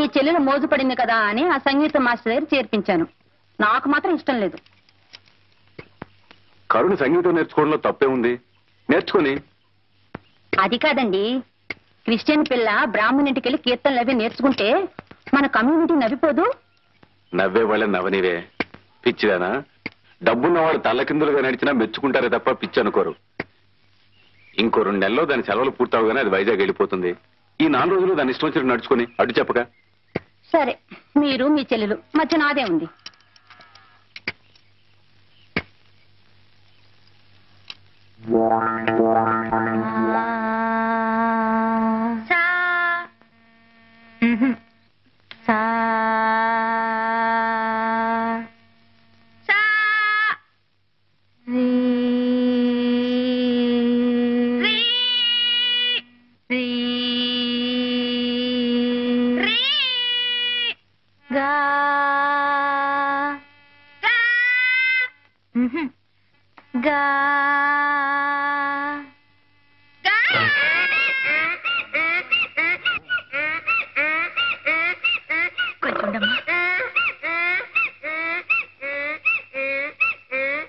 మీ చెల్లెలు మోజుపడింది కదా అని ఆ సంగీత మాస్టర్ దగ్గర చేర్పించాను. నాకు మాత్రం ఇష్టం లేదు. కరుణ సంగీతం నేర్చుకోవడంలో తప్పే ఉంది, నేర్చుకుని. అది కాదండి, క్రిస్టియన్ పిల్ల బ్రాహ్మణింటికి వెళ్ళి కీర్తనలు అవి నేర్చుకుంటే మన కమ్యూనిటీ నవ్విపోదు? నవ్వే వాళ్ళని నవ్వనివే పిచ్చిదానా. డబ్బున్న వాళ్ళు తల్లకిందులుగా నడిచినా మెచ్చుకుంటారే తప్ప పిచ్చి అనుకోరు. ఇంకో 2 నెలల్లో దాని సెలవులు పూర్తవగానే అది వైజాగ్ వెళ్ళిపోతుంది. ఈ 4 రోజులు దాని ఇష్టం వచ్చినట్టు నడుచుకుని అడ్డు చెప్పక. సరే, మీరు మీ చెల్లెలు మధ్య నాదే ఉంది.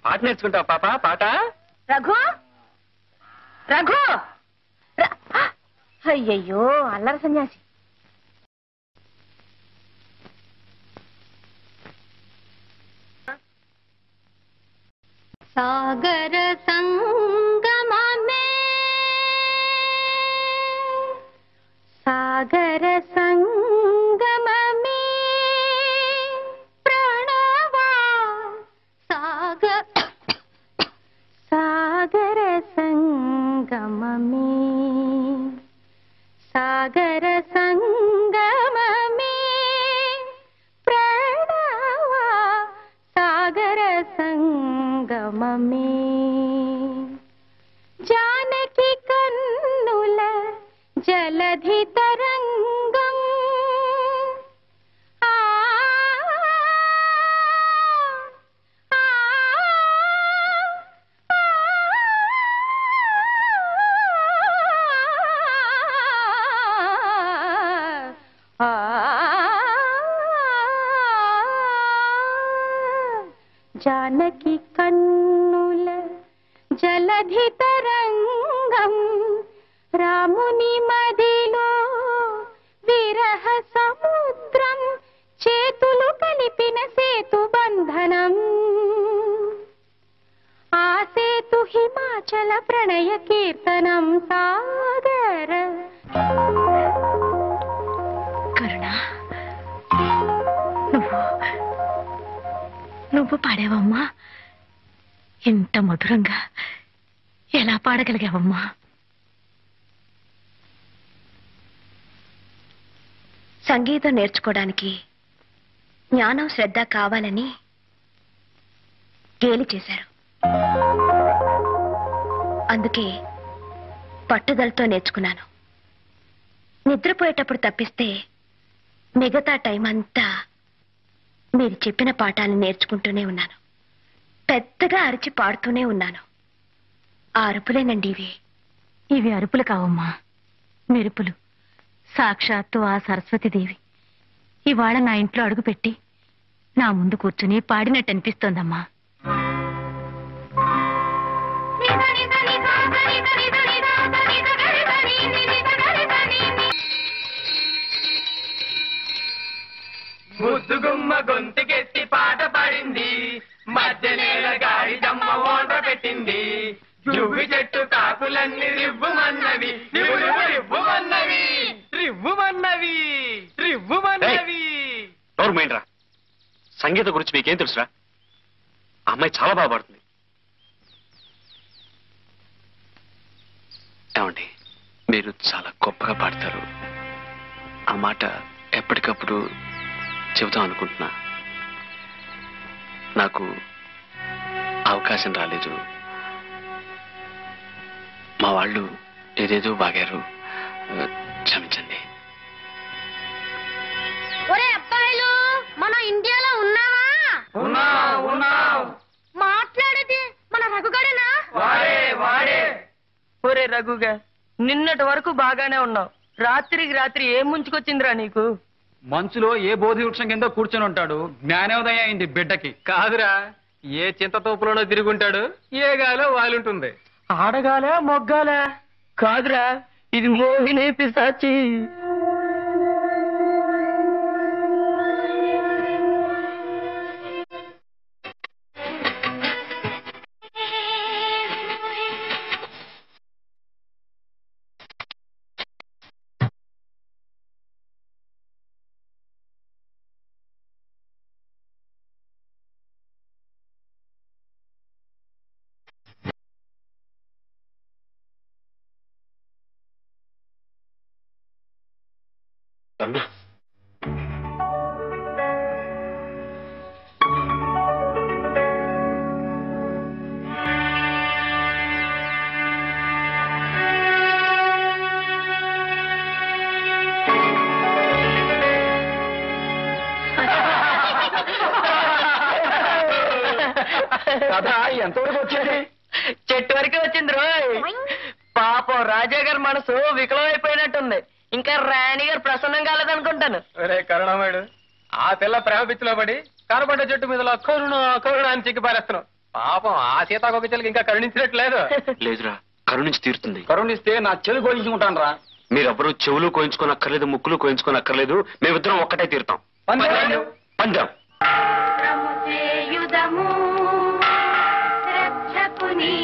పాట నేర్చుకుంటావు పాప? పాట. రఘు, రఘు, అయ్యయ్యో అల్లరి సన్యాసి. సాగర సంగమమే, సాగర సంగమమే ప్రణవా, సాగర సంగమమే, సాగర సంగమమే ప్రణవా, సాగర సంగమమే జానకి కన్నుల జలధి తరంగం, జానకి కన్నుల జలధి తరంగం, రాముని మదిలో విరహ సముద్రం, చేతులు కలిపిన సేతు బంధనం, ఆ సేతు హిమాచల ప్రణయ కీర్తనం సాగర. కరుణ, నువ్వు పాడావమ్మా? ఇంత మధురంగా ఎలా పాడగలిగావమ్మా? సంగీతం నేర్చుకోవడానికి జ్ఞానం శ్రద్ధ కావాలని గేలి చేశారు. అందుకే పట్టుదలతో నేర్చుకున్నాను. నిద్రపోయేటప్పుడు తప్పిస్తే మిగతా టైం అంతా మీరు చెప్పిన పాఠాలను నేర్చుకుంటూనే ఉన్నాను. పెద్దగా అరిచి పాడుతూనే ఉన్నాను. ఆ అరుపులేనండి ఇవి. ఇవి అరుపులు కావమ్మా, మెరుపులు. సాక్షాత్తు ఆ సరస్వతీదేవి ఇవాళ నా ఇంట్లో అడుగుపెట్టి నా ముందు కూర్చుని పాడినట్టు అనిపిస్తోందమ్మా. ముద్దుగుమ్మ గొంతుకెత్తి పాట పాడింది, మధ్య నేల గాడి దమ్మ ఓట పెట్టింది, జువ్వి చెట్టు కాకులన్నీ రివ్వుమన్నవి, రివ్వుమన్నవి, రివ్వుమన్నవి, రివ్వుమన్నవి. నోర్మైండ్రా, సంగీతం గురించి మీకేం తెలుసురా? ఆ అమ్మాయి చాలా బాగా పాడుతుంది. ఏమండి, మీరు చాలా గొప్పగా పాడతారు. ఆ మాట ఎప్పటికప్పుడు చెబుతాం అనుకుంటున్నా. నాకు అవకాశం రాలేదు. మా వాళ్ళు ఏదేదో బాగారు, క్షమించండి. ఒరే అబ్బాయిలు, మనం ఇండియాలో ఉన్నావా? ఉన్నాం. మాట్లాడేది మన రఘుగాడేనా? వాడే. ఒరే రఘుగా, నిన్నటి వరకు బాగానే ఉన్నావు. రాత్రికి రాత్రి ఏం ముంచుకొచ్చిందిరా నీకు? మంచులో ఏ బోధి వృక్షం కింద కూర్చొని ఉంటాడు, జ్ఞానోదయం అయింది బిడ్డకి. కాదురా, ఏ చింతతోపులోనో తిరుగుంటాడు, ఏ గాలో వాలుంటుంది. ఆడగాలే మొగ్గాలే? కాదురా, ఇది మోహిని పిశాచి. అన్నా కథ ఎంతవరకు వచ్చింది? చెట్టు వరకే వచ్చింది రోయ్. పాపం రాజా గారి మనసు వికలమైపోయినట్టుంది. ఇంకా రాణి గారు ప్రసన్నం కాలేదనుకుంటాను. ఒరే కరుణామయుడు, ఆ పిల్ల ప్రేమ పిచ్చిలో పడి కనపడ్డ చెట్టు మీద కరుణ అని చిక్కి పారేస్తున్నావు. పాపం ఆ సీతాకొక చెల్లికి ఇంకా కరుణించినట్లేదు. లేదురా, కరుణించి తీరుతుంది. కరుణిస్తే నా చెవి కోయించుకుంటాను రా. మీరెవ్వరూ చెవులు కోయించుకోనక్కర్లేదు, ముక్కులు కోయించుకోనక్కర్లేదు. మేమిద్దరం ఒక్కటే తీరుతాం. పందెం. యుధము రక్షకుని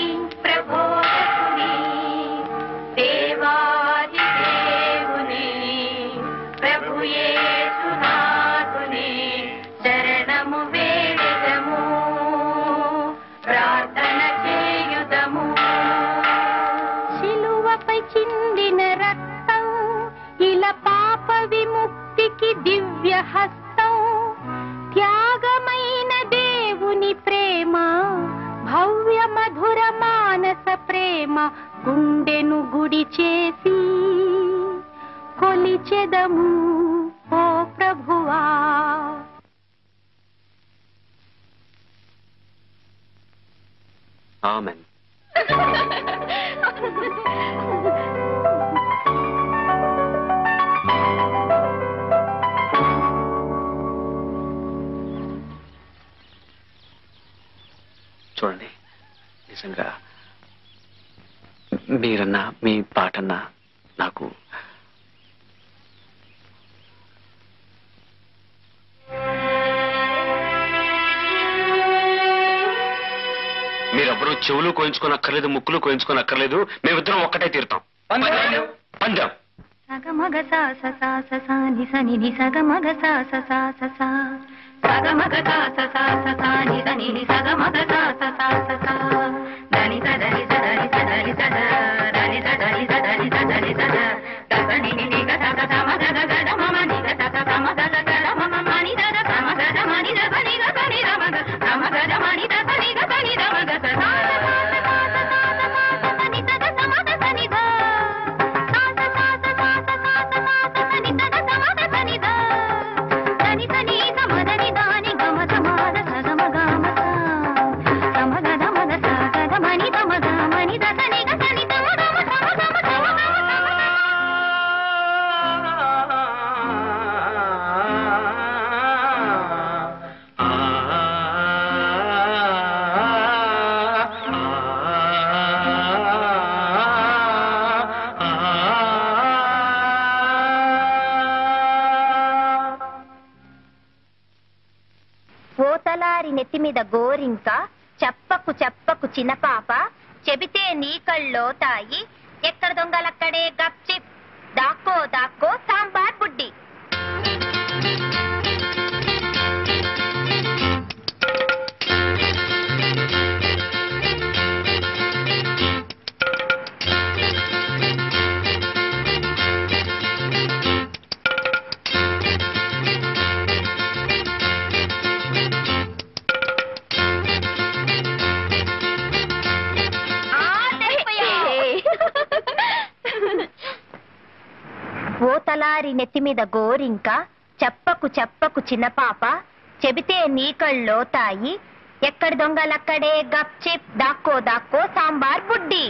ప్రబోధకుని దేవాది దేవుని ప్రభు యేసునాథుని శరణము వేడెదము ప్రార్థన చేయుదము. శిలువపై చిందిన రక్తం ఇలా పాప విముక్తికి దివ్య హస్తం. త్యాగమైన దేవుని ప్రేమ, భవ్య మధుర మానస ప్రేమ గుండెను గుడి చేసి కొలిచెదము ఓ ప్రభువా. ఆమెన్. చూడండి, నిజంగా మీరన్నా మీ పాటన్నా నాకు మీరెవ్వరూ చెవులు కోయించుకోనక్కర్లేదు, ముక్కులు కోయించుకోనక్కర్లేదు. మేమిద్దరం ఒక్కటే తీరుతాం. పందెం. సగమగ సాస సాస సాని సని ని సగమగ సాస సాస సా సగమగ సాస సాస సాని సని ని సగమగ సాస సాస సా దని సదని సదని సదని సద దని సదని సదని సదని సద దసని ని ని గ సగ సమగ గ గ మమ ని గ సగ సమగ గ గ మమ మని ద ద సమగ ద మని ద సని గ సని ద మగ సమగ ద మని ద సని గ సని ద మగ స సా సని సగ సమగ సని ద ఓతలారి నెత్తి మీద గోరింక చెప్పకు చెప్పకు చిన్న పాప చెబితే నీ కళ్ళో తాయి ఎక్కడ దొంగలక్కడే గప్చిప్ దాక్కో దాక్కో సాంబార్ బుడ్డి. ఓతలారి నెత్తి మీద గోరింక చెప్పకు చెప్పకు చిన్న పాప చెబితే నీ కళ్ళో తాయి ఎక్కడ దొంగలక్కడే గప్చిప్ దాక్కో దాక్కో సాంబార్ బుడ్డి.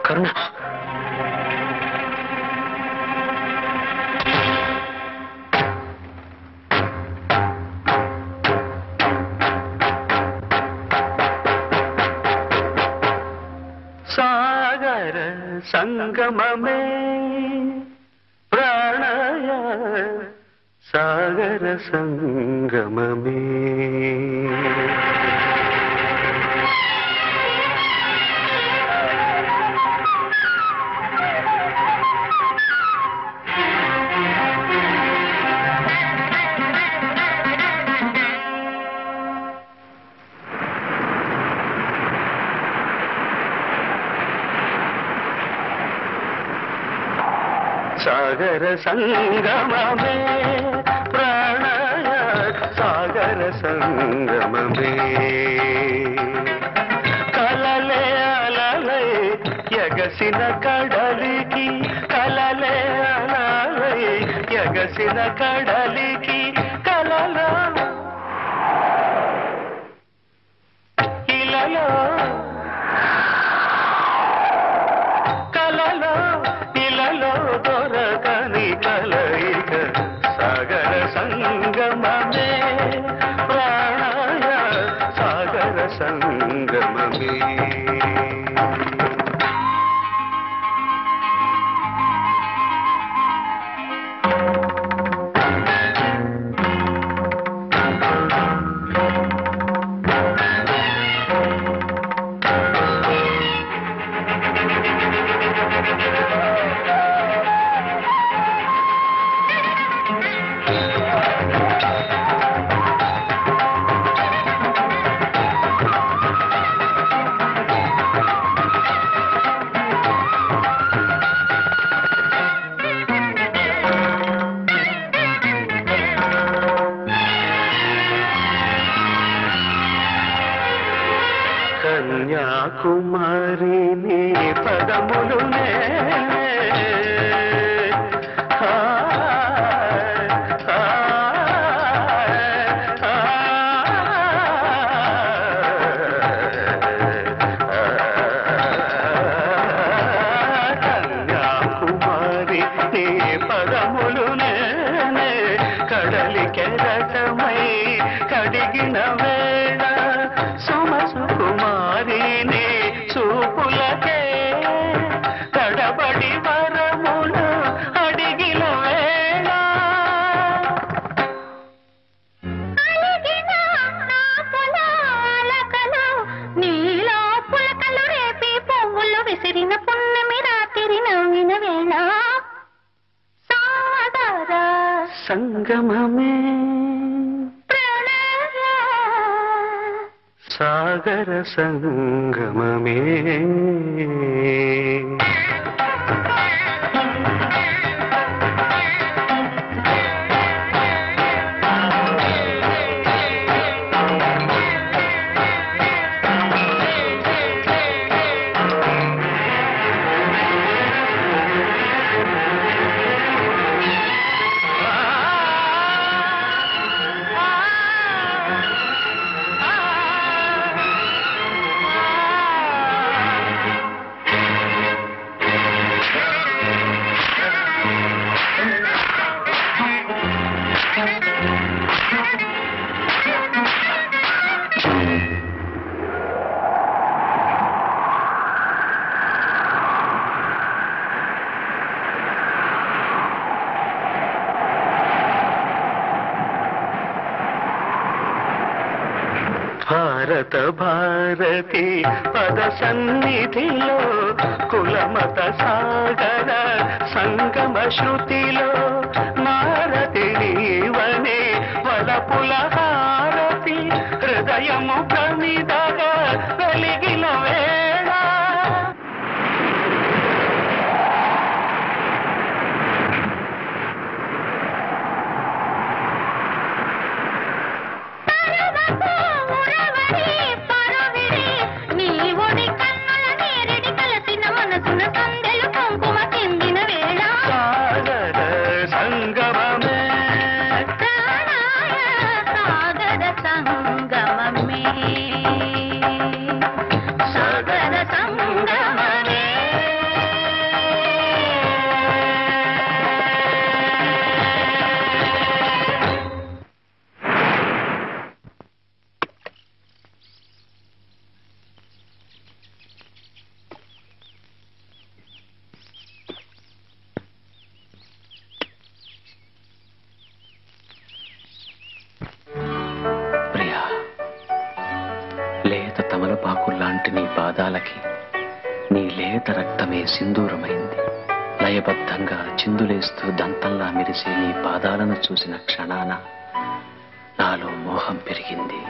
కరుణ సాగర సంగమమే ప్రాణయ సాగర సంగమమే సాగర సంగమమే ప్రాణయ సాగర సంగమమే కలలే అలలై ఎగసిన కడలికి కలలే అలలై ఎగసిన కడలికి కలలో ఇలలో కలలో ఇలలో దొరకని కలయిక సాగర సంగమమే ప్రాణయ సాగర సంగమమే కన్యాకుమారి నీ పదములునే కన్యాకుమారి నీ పదములునే కడలి కెరటమై కడిగిన వేళ సుమసుకుమారి నీ చూపులకే తడబడి వరములు అడిగిన వేళ నీలో పులకలు రేపి పువ్వులు విసిరిన పున్నమి రాత్రి నవ్విన వేళ సాగర సంగమమే సాగర సంగమమే భారత భారతి పద సన్నిధిలో కులమత సాగర సంగమ శృతిలో నారతి నీవనే వలపుల హారతి హృదయము ప్రమిదగా వెలిగిన వేళ సాగర సంగమమే తలకి నీ లేత రక్తమే సింధూరమైంది. లయబద్ధంగా చిందులేస్తూ దంతంలా మెరిసే నీ పాదాలను చూసిన క్షణాన నాలో మోహం పెరిగింది,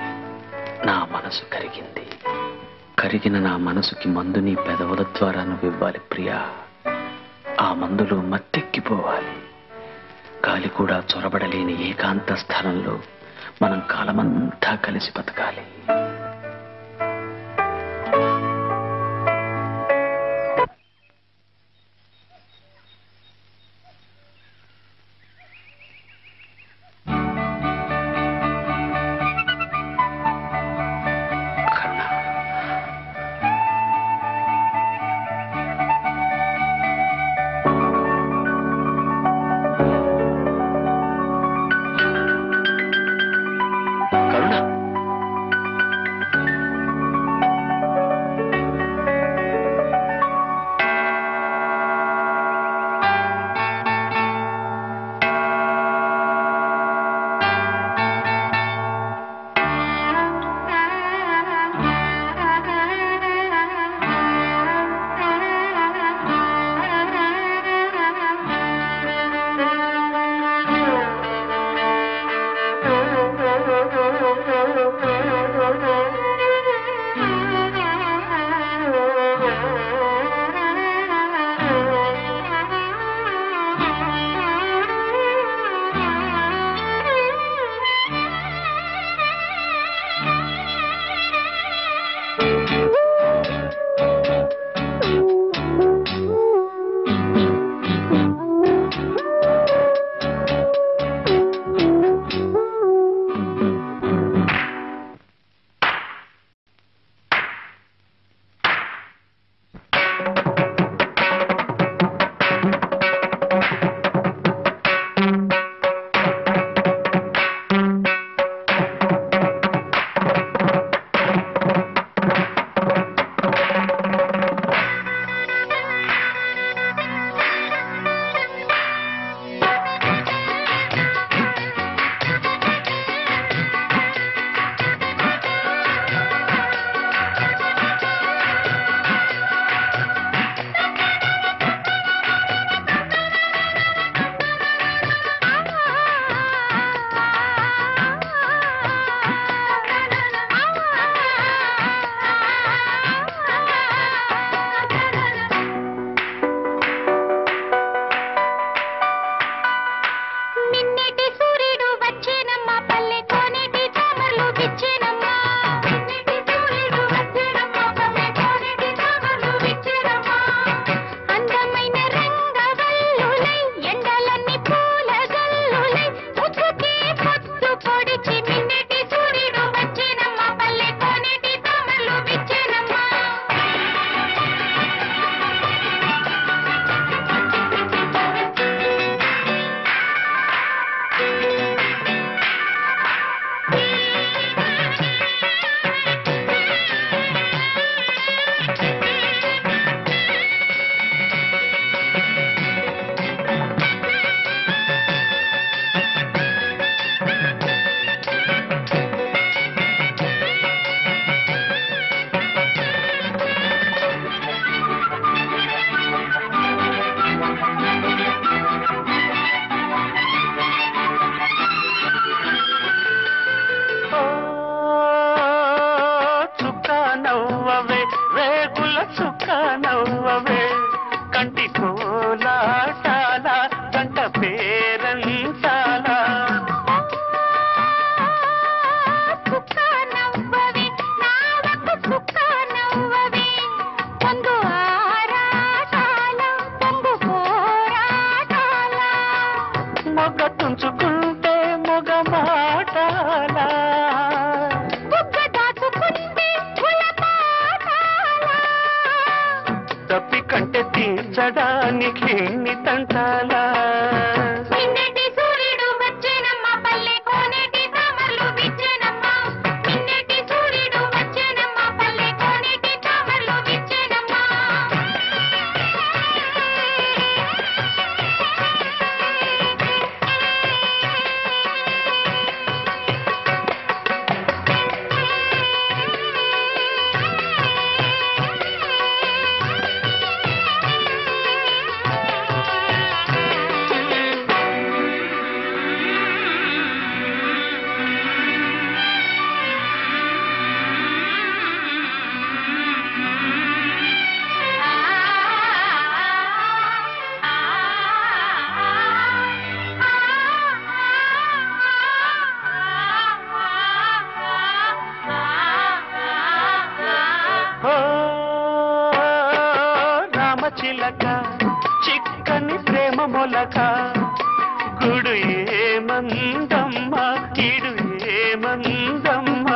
నా మనసు కరిగింది. కరిగిన నా మనసుకి మందు నీ పెదవుల ద్వారా నువ్వివ్వాలి ప్రియా. ఆ మందులో మత్తెక్కిపోవాలి. గాలి కూడా చొరబడలేని ఏకాంత స్థలంలో మనం కాలమంతా కలిసి బతకాలి. చిలక చిక్కని ప్రేమ మొలక గుడు ఏమందమ్మ ఇడు ఏమందమ్మ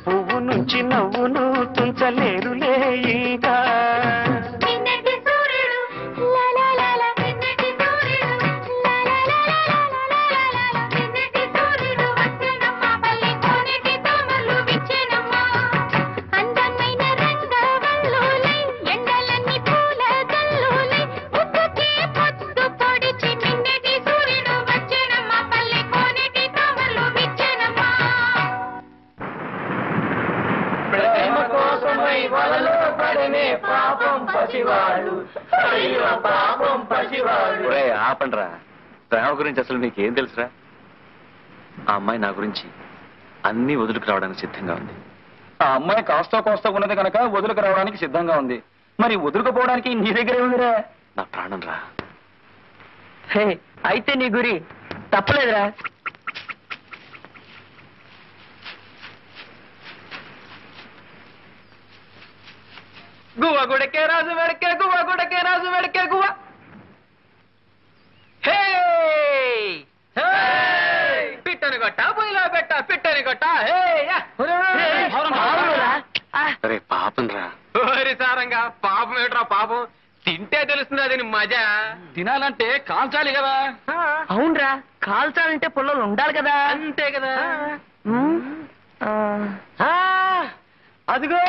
పువ్వు నుంచి నవ్వును తుంచలేరులే ఇంకా ఆపండ్రా, ప్రేమ గురించి అసలు నీకేం తెలుసురా? ఆ అమ్మాయి నా గురించి అన్ని వదులుకు రావడానికి సిద్ధంగా ఉంది. ఆ అమ్మాయి కాస్తో కోస్తో ఉన్నది కనుక వదులుకు రావడానికి సిద్ధంగా ఉంది. మరి వదులుకుపోవడానికి నీ దగ్గరే ఉందిరా. నా ప్రాణం రా. హే, అయితే నీ గురి తప్పలేదురా. గువ్వ గుడకే రాజు వెడకే గువ్వ గుడకే రాజు వెడకే గువ్వ. హే పిట్టని కొట్ట పొయ్యిలో పెట్ట పిట్టని కొట్ట. అరే పాపం రా. సారంగా పాపం ఏట్రా పాపం, తింటే తెలుస్తుంది అది మజా. తినాలంటే కాల్చాలి కదా. అవునరా, కాల్చాలంటే పుల్లలు ఉండాలి కదా. అంతే కదా. అదిగో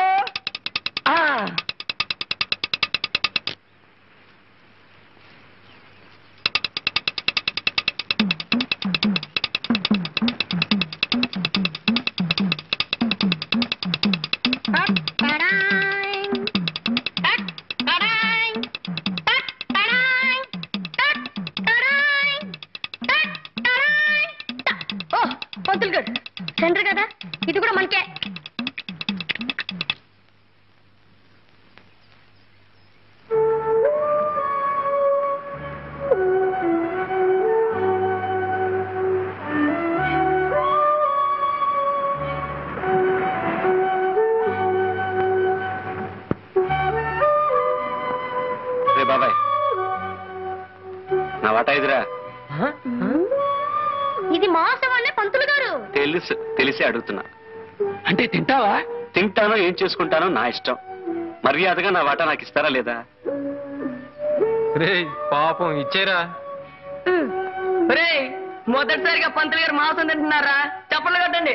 పంతులు గారు సెంటర్ కదా, ఇది కూడా మనకే. రే బాబాయ్, నా వాటా ఇదిరా. ఇది మోసవాళ్ళే పంతులు గారు. తెలిసి అడుగుతున్నా. అంటే తింటావా? తింటానో ఏం చేసుకుంటానో నా ఇష్టం. మర్యాదగా నా వాటా నాకు ఇస్తారా లేదా? రే పాపం ఇచ్చేరా. రే, మొదటిసారిగా పంతులు గారు మాంసం తింటున్నారా? చప్పట్లు కట్టండి.